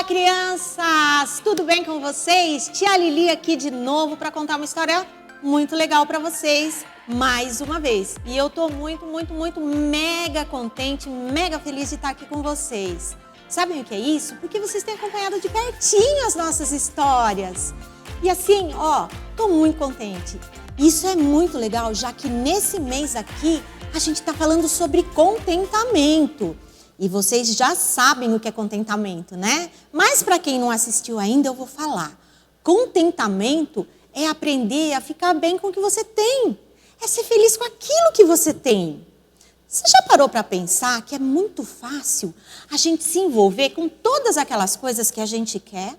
Crianças! Tudo bem com vocês? Tia Lili aqui de novo para contar uma história muito legal para vocês, mais uma vez. E eu tô muito mega contente, mega feliz de estar aqui com vocês. Sabem o que é isso? Porque vocês têm acompanhado de pertinho as nossas histórias. E assim, tô muito contente. Isso é muito legal, já que nesse mês aqui a gente tá falando sobre contentamento. E vocês já sabem o que é contentamento, né? Mas para quem não assistiu ainda, eu vou falar. Contentamento é aprender a ficar bem com o que você tem. É ser feliz com aquilo que você tem. Você já parou para pensar que é muito fácil a gente se envolver com todas aquelas coisas que a gente quer?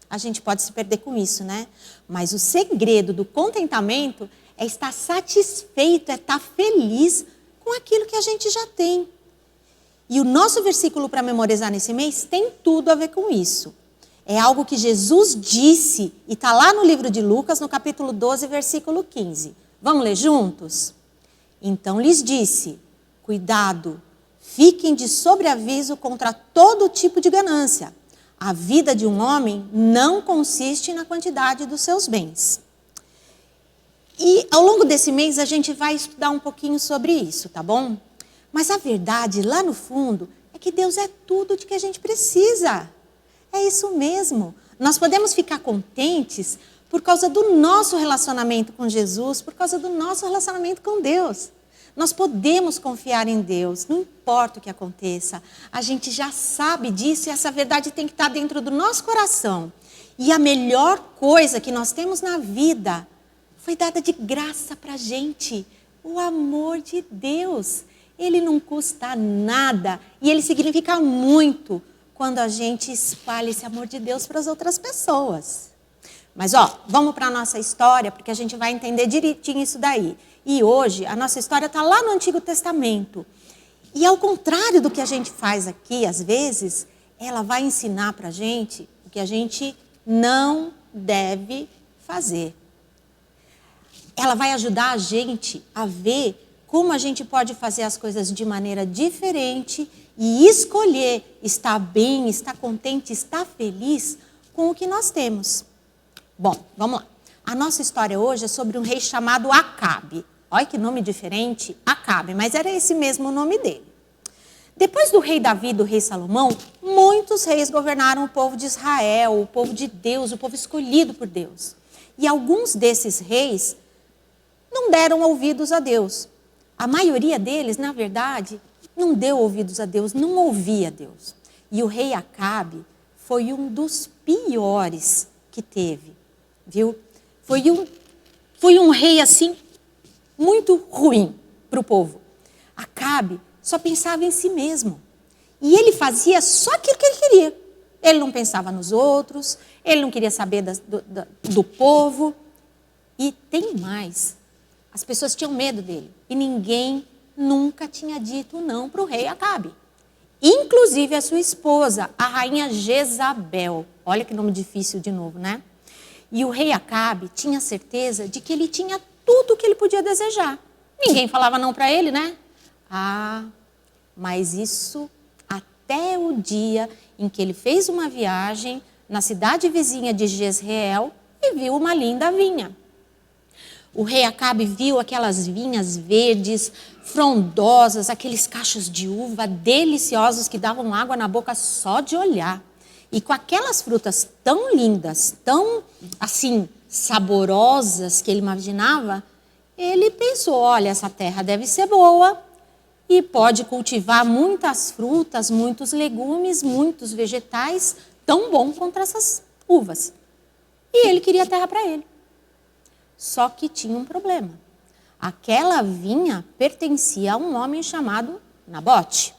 A gente pode se perder com isso, né? Mas o segredo do contentamento é estar satisfeito, é estar feliz com aquilo que a gente já tem. E o nosso versículo para memorizar nesse mês tem tudo a ver com isso. É algo que Jesus disse e está lá no livro de Lucas, no capítulo 12, versículo 15. Vamos ler juntos? Então lhes disse, cuidado, fiquem de sobreaviso contra todo tipo de ganância. A vida de um homem não consiste na quantidade dos seus bens. E ao longo desse mês a gente vai estudar um pouquinho sobre isso, tá bom? Mas a verdade, lá no fundo, é que Deus é tudo de que a gente precisa. É isso mesmo. Nós podemos ficar contentes por causa do nosso relacionamento com Jesus, por causa do nosso relacionamento com Deus. Nós podemos confiar em Deus, não importa o que aconteça. A gente já sabe disso e essa verdade tem que estar dentro do nosso coração. E a melhor coisa que nós temos na vida foi dada de graça para a gente. O amor de Deus. Ele não custa nada e ele significa muito quando a gente espalha esse amor de Deus para as outras pessoas. Mas vamos para a nossa história, porque a gente vai entender direitinho isso daí. E hoje a nossa história está lá no Antigo Testamento. E ao contrário do que a gente faz aqui, às vezes, ela vai ensinar para a gente o que a gente não deve fazer. Ela vai ajudar a gente a ver como a gente pode fazer as coisas de maneira diferente e escolher estar bem, estar contente, estar feliz com o que nós temos. Bom, vamos lá. A nossa história hoje é sobre um rei chamado Acabe. Olha que nome diferente, Acabe, mas era esse mesmo o nome dele. Depois do rei Davi e do rei Salomão, muitos reis governaram o povo de Israel, o povo de Deus, o povo escolhido por Deus. E alguns desses reis não deram ouvidos a Deus. A maioria deles, na verdade, não deu ouvidos a Deus, não ouvia a Deus. E o rei Acabe foi um dos piores que teve, viu? Foi um rei, assim, muito ruim para o povo. Acabe só pensava em si mesmo. E ele fazia só aquilo que ele queria. Ele não pensava nos outros, ele não queria saber do povo. E tem mais. As pessoas tinham medo dele. E ninguém nunca tinha dito não para o rei Acabe. Inclusive a sua esposa, a rainha Jezabel. Olha que nome difícil de novo, né? E o rei Acabe tinha certeza de que ele tinha tudo o que ele podia desejar. Ninguém falava não para ele, né? Mas isso até o dia em que ele fez uma viagem na cidade vizinha de Jezreel e viu uma linda vinha. O rei Acabe viu aquelas vinhas verdes, frondosas, aqueles cachos de uva deliciosos que davam água na boca só de olhar. E com aquelas frutas tão lindas, tão assim, saborosas que ele imaginava, ele pensou, olha, essa terra deve ser boa e pode cultivar muitas frutas, muitos legumes, muitos vegetais, tão bom quanto essas uvas. E ele queria a terra para ele. Só que tinha um problema. Aquela vinha pertencia a um homem chamado Nabote.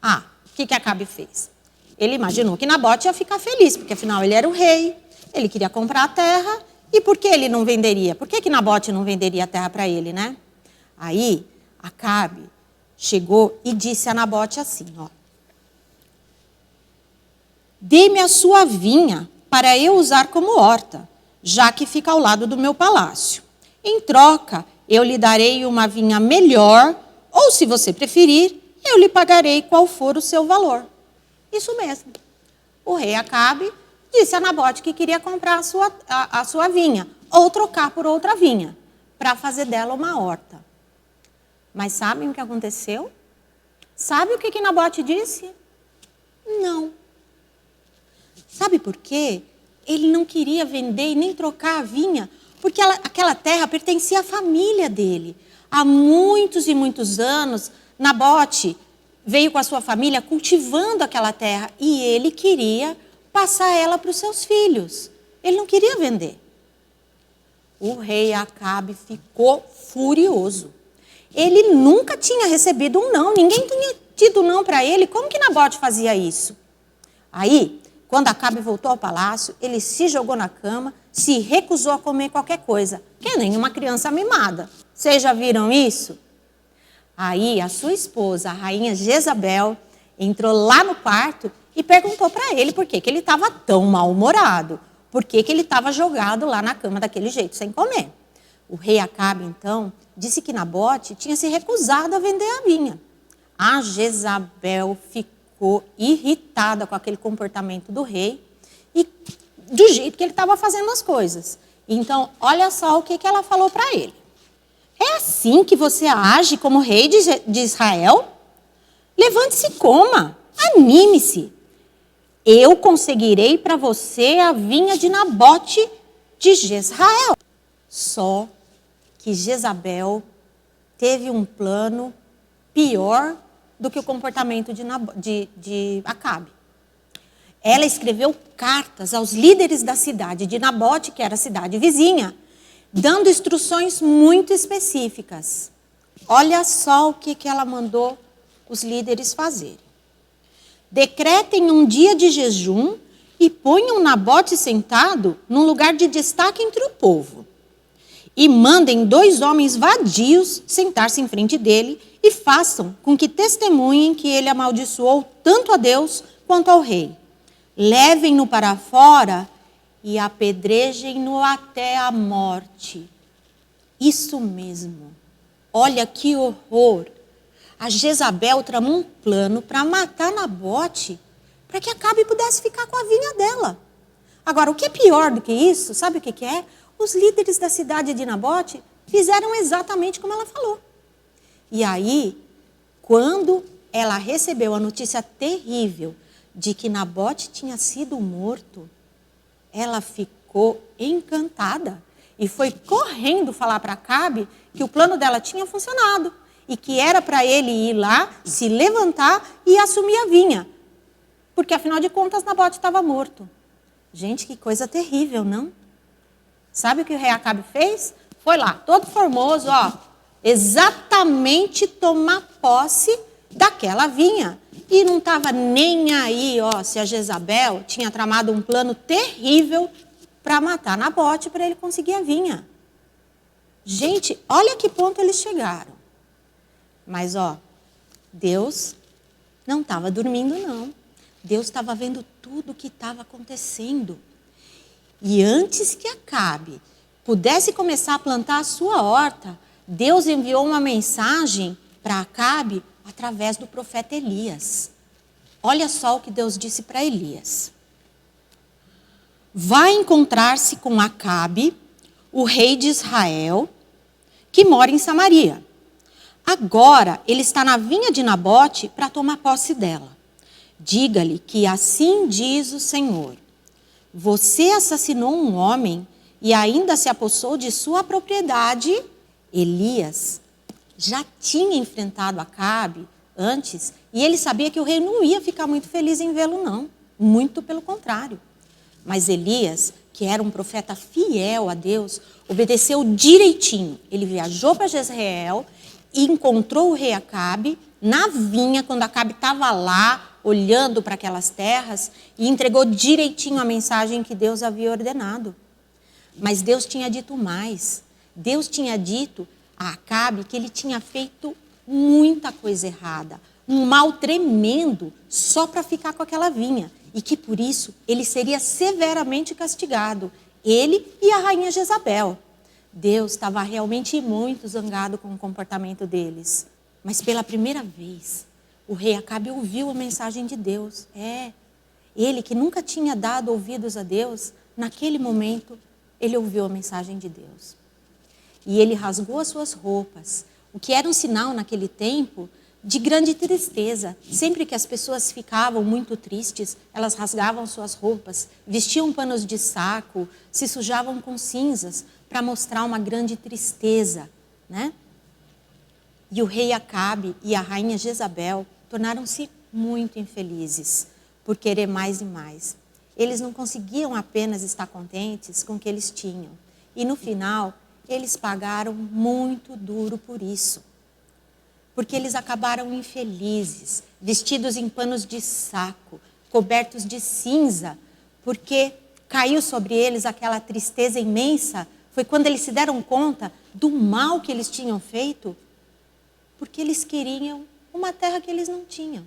O que Acabe fez? Ele imaginou que Nabote ia ficar feliz, porque afinal ele era o rei, ele queria comprar a terra, e por que ele não venderia? Por que Nabote não venderia a terra para ele, né? Aí, Acabe chegou e disse a Nabote assim, dê-me a sua vinha para eu usar como horta, já que fica ao lado do meu palácio. Em troca, eu lhe darei uma vinha melhor, ou se você preferir, eu lhe pagarei qual for o seu valor. Isso mesmo. O rei Acabe disse a Nabote que queria comprar a sua vinha, ou trocar por outra vinha, para fazer dela uma horta. Mas sabem o que aconteceu? Sabe o que Nabote disse? Não. Sabe por quê? Ele não queria vender e nem trocar a vinha, porque aquela terra pertencia à família dele. Há muitos e muitos anos, Nabote veio com a sua família cultivando aquela terra e ele queria passar ela para os seus filhos. Ele não queria vender. O rei Acabe ficou furioso. Ele nunca tinha recebido um não, ninguém tinha tido não para ele. Como que Nabote fazia isso? Aí, quando Acabe voltou ao palácio, ele se jogou na cama, se recusou a comer qualquer coisa, que nem uma criança mimada. Vocês já viram isso? Aí a sua esposa, a rainha Jezabel, entrou lá no quarto e perguntou para ele por que ele estava tão mal-humorado, por que ele estava jogado lá na cama daquele jeito, sem comer. O rei Acabe, então, disse que Nabote tinha se recusado a vender a vinha. A Jezabel ficou irritada com aquele comportamento do rei e do jeito que ele estava fazendo as coisas. Então, olha só o que ela falou para ele. É assim que você age como rei de Israel? Levante-se e coma, anime-se. Eu conseguirei para você a vinha de Nabote de Jezreel. Só que Jezabel teve um plano pior do que o comportamento de Acabe. Ela escreveu cartas aos líderes da cidade de Nabote, que era a cidade vizinha, dando instruções muito específicas. Olha só o que ela mandou os líderes fazerem. Decretem um dia de jejum e ponham Nabote sentado num lugar de destaque entre o povo. E mandem 2 homens vadios sentar-se em frente dele e façam com que testemunhem que ele amaldiçoou tanto a Deus quanto ao rei. Levem-no para fora e apedrejem-no até a morte. Isso mesmo. Olha que horror. A Jezabel tramou um plano para matar Nabote, para que Acabe pudesse ficar com a vinha dela. Agora, o que é pior do que isso, sabe o que é? Os líderes da cidade de Nabote fizeram exatamente como ela falou. E aí, quando ela recebeu a notícia terrível de que Nabote tinha sido morto, ela ficou encantada e foi correndo falar para Acabe que o plano dela tinha funcionado e que era para ele ir lá, se levantar e assumir a vinha. Porque, afinal de contas, Nabote estava morto. Gente, que coisa terrível, não? Sabe o que o rei Acabe fez? Foi lá, todo formoso, ó, exatamente tomar posse daquela vinha. E não estava nem aí, ó, se a Jezabel tinha tramado um plano terrível para matar Nabote, para ele conseguir a vinha. Gente, olha que ponto eles chegaram. Mas, ó, Deus não estava dormindo, não. Deus estava vendo tudo o que estava acontecendo. E antes que Acabe pudesse começar a plantar a sua horta, Deus enviou uma mensagem para Acabe através do profeta Elias. Olha só o que Deus disse para Elias. Vai encontrar-se com Acabe, o rei de Israel, que mora em Samaria. Agora ele está na vinha de Nabote para tomar posse dela. Diga-lhe que assim diz o Senhor. Você assassinou um homem e ainda se apossou de sua propriedade. Elias já tinha enfrentado Acabe antes e ele sabia que o rei não ia ficar muito feliz em vê-lo, não. Muito pelo contrário. Mas Elias, que era um profeta fiel a Deus, obedeceu direitinho. Ele viajou para Jezreel e encontrou o rei Acabe na vinha, quando Acabe estava lá, olhando para aquelas terras, e entregou direitinho a mensagem que Deus havia ordenado. Mas Deus tinha dito mais. Deus tinha dito a Acabe que ele tinha feito muita coisa errada, um mal tremendo, só para ficar com aquela vinha, e que por isso ele seria severamente castigado, ele e a rainha Jezabel. Deus estava realmente muito zangado com o comportamento deles. Mas pela primeira vez, o rei Acabe ouviu a mensagem de Deus. Ele que nunca tinha dado ouvidos a Deus, naquele momento, ele ouviu a mensagem de Deus. E ele rasgou as suas roupas, o que era um sinal naquele tempo de grande tristeza. Sempre que as pessoas ficavam muito tristes, elas rasgavam suas roupas, vestiam panos de saco, se sujavam com cinzas para mostrar uma grande tristeza, né? E o rei Acabe e a rainha Jezabel tornaram-se muito infelizes por querer mais e mais. Eles não conseguiam apenas estar contentes com o que eles tinham. E no final, eles pagaram muito duro por isso. Porque eles acabaram infelizes, vestidos em panos de saco, cobertos de cinza, porque caiu sobre eles aquela tristeza imensa. Foi quando eles se deram conta do mal que eles tinham feito, porque eles queriam uma terra que eles não tinham.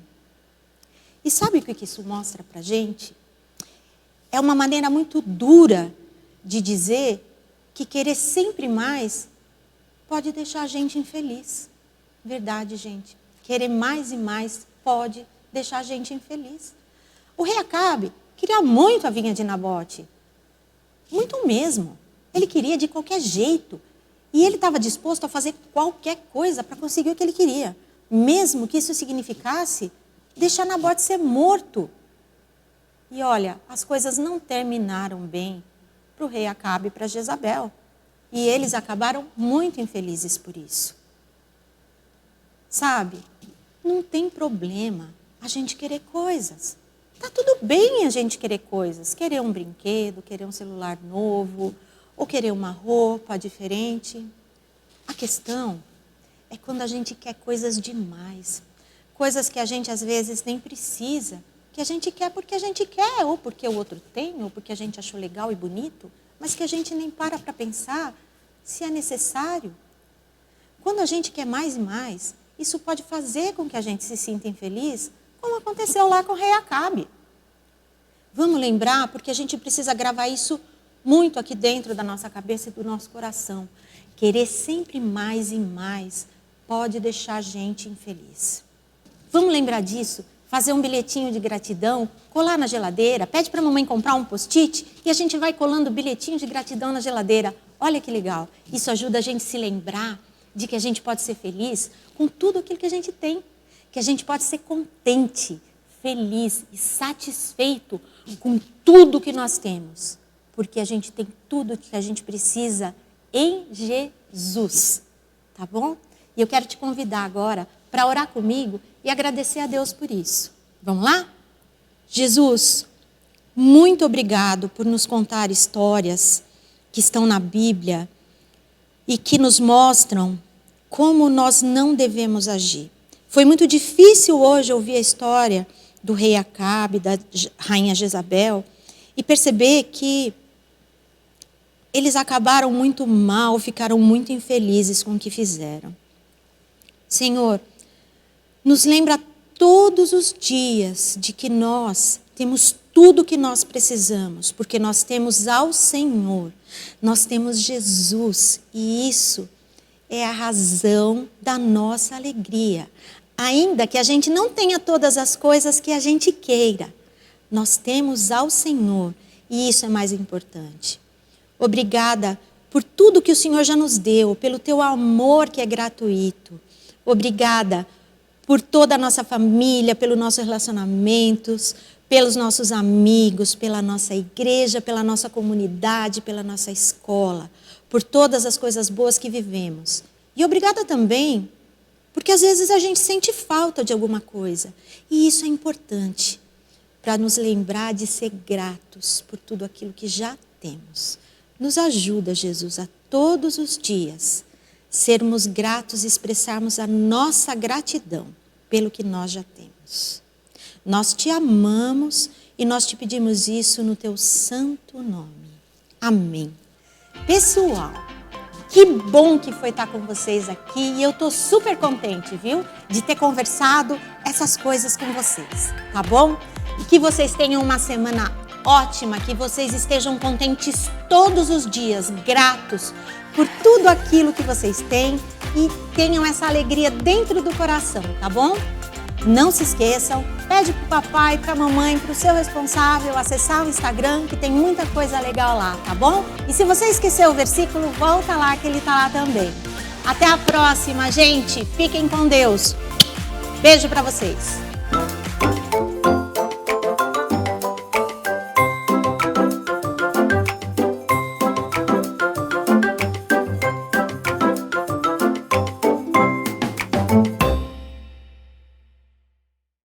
E sabe o que isso mostra para a gente? É uma maneira muito dura de dizer que querer sempre mais pode deixar a gente infeliz. Verdade, gente. Querer mais e mais pode deixar a gente infeliz. O rei Acabe queria muito a vinha de Nabote. Muito mesmo. Ele queria de qualquer jeito. E ele estava disposto a fazer qualquer coisa para conseguir o que ele queria. Mesmo que isso significasse deixar Nabote ser morto. E olha, as coisas não terminaram bem para o rei Acabe e para Jezabel. E eles acabaram muito infelizes por isso. Sabe, não tem problema a gente querer coisas. Tá tudo bem a gente querer coisas. Querer um brinquedo, querer um celular novo, ou querer uma roupa diferente. A questão é quando a gente quer coisas demais. Coisas que a gente às vezes nem precisa. Que a gente quer porque a gente quer, ou porque o outro tem, ou porque a gente achou legal e bonito, mas que a gente nem para pensar se é necessário. Quando a gente quer mais e mais, isso pode fazer com que a gente se sinta infeliz, como aconteceu lá com o rei Acabe. Vamos lembrar, porque a gente precisa gravar isso muito aqui dentro da nossa cabeça e do nosso coração. Querer sempre mais e mais pode deixar a gente infeliz. Vamos lembrar disso? Fazer um bilhetinho de gratidão, colar na geladeira, pede para a mamãe comprar um post-it e a gente vai colando bilhetinho de gratidão na geladeira. Olha que legal. Isso ajuda a gente a se lembrar de que a gente pode ser feliz com tudo aquilo que a gente tem. Que a gente pode ser contente, feliz e satisfeito com tudo que nós temos. Porque a gente tem tudo que a gente precisa em Jesus. Tá bom? E eu quero te convidar agora para orar comigo e agradecer a Deus por isso. Vamos lá? Jesus, muito obrigado por nos contar histórias que estão na Bíblia e que nos mostram como nós não devemos agir. Foi muito difícil hoje ouvir a história do rei Acabe, da rainha Jezabel, e perceber que eles acabaram muito mal, ficaram muito infelizes com o que fizeram. Senhor, nos lembra todos os dias de que nós temos tudo o que nós precisamos, porque nós temos ao Senhor, nós temos Jesus, e isso é a razão da nossa alegria. Ainda que a gente não tenha todas as coisas que a gente queira, nós temos ao Senhor, e isso é mais importante. Obrigada por tudo que o Senhor já nos deu, pelo teu amor que é gratuito. Obrigada por toda a nossa família, pelos nossos relacionamentos, pelos nossos amigos, pela nossa igreja, pela nossa comunidade, pela nossa escola, por todas as coisas boas que vivemos. E obrigada também, porque às vezes a gente sente falta de alguma coisa. E isso é importante, para nos lembrar de ser gratos por tudo aquilo que já temos. Nos ajuda, Jesus, a todos os dias sermos gratos e expressarmos a nossa gratidão pelo que nós já temos. Nós te amamos e nós te pedimos isso no teu santo nome. Amém. Pessoal, que bom que foi estar com vocês aqui e eu estou super contente, viu? De ter conversado essas coisas com vocês, tá bom? E que vocês tenham uma semana ótima, que vocês estejam contentes todos os dias, gratos por tudo aquilo que vocês têm e tenham essa alegria dentro do coração, tá bom? Não se esqueçam, pede pro papai, pra mamãe, pro seu responsável acessar o Instagram, que tem muita coisa legal lá, tá bom? E se você esqueceu o versículo, volta lá que ele tá lá também. Até a próxima, gente. Fiquem com Deus. Beijo pra vocês.